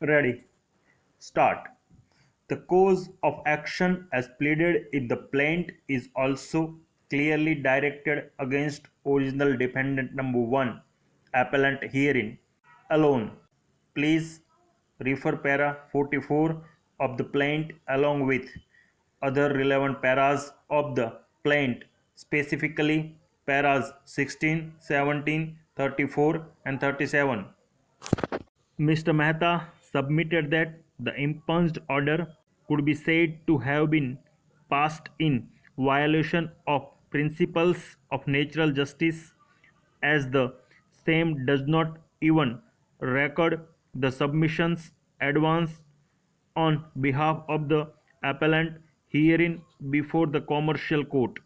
Ready. Start. The cause of action as pleaded in the plaint is also clearly directed against original defendant number 1, appellant herein, alone. Please refer para 44 of the plaint along with other relevant paras of the plaint, specifically paras 16, 17, 34 and 37. Mr. Mehta submitted that the impunged order could be said to have been passed in violation of principles of natural justice, as the same does not even record the submissions advanced on behalf of the appellant herein before the commercial court.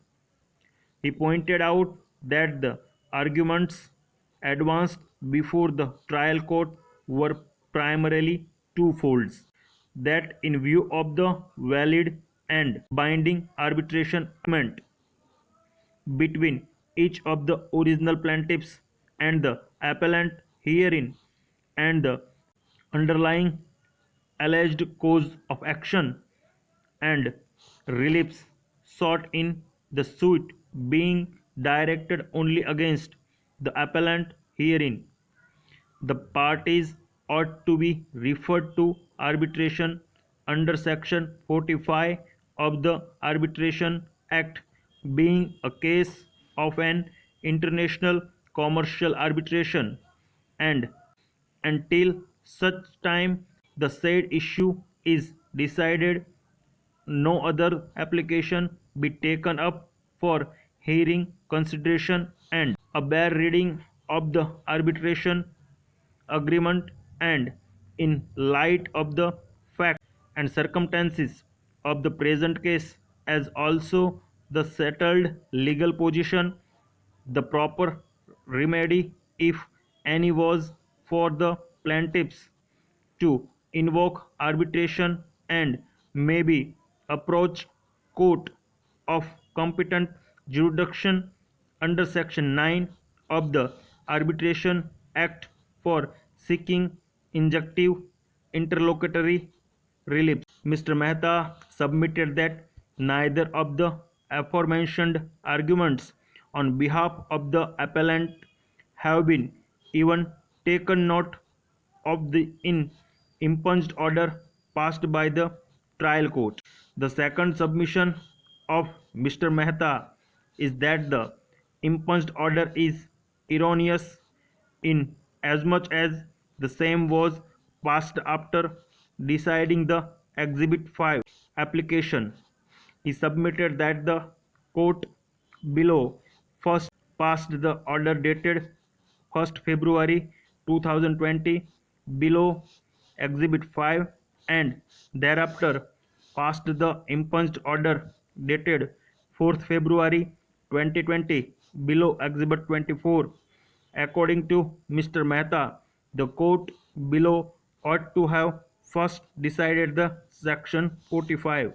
He pointed out that the arguments advanced before the trial court were primarily twofold: that in view of the valid and binding arbitration agreement between each of the original plaintiffs and the appellant herein, and the underlying alleged cause of action and reliefs sought in the suit being directed only against the appellant herein, the parties ought to be referred to arbitration under Section 45 of the Arbitration Act, being a case of an international commercial arbitration, and until such time the said issue is decided, no other application be taken up for hearing consideration, and a bare reading of the arbitration agreement, and in light of the facts and circumstances of the present case, as also the settled legal position, the proper remedy, if any, was for the plaintiffs to invoke arbitration, and may be approached court of competent jurisdiction under Section 9 of the Arbitration Act for seeking injunctive interlocutory relief. Mr. Mehta submitted that neither of the aforementioned arguments on behalf of the appellant have been even taken note of the impunged order passed by the trial court. The second submission of Mr. Mehta is that the impunged order is erroneous in as much as the same was passed after deciding the Exhibit 5 application. He submitted that the court below first passed the order dated 1st February 2020 below Exhibit 5, and thereafter passed the impunged order dated 4th February 2020 below Exhibit 24. According to Mr. Mehta, the court below ought to have first decided the Section 45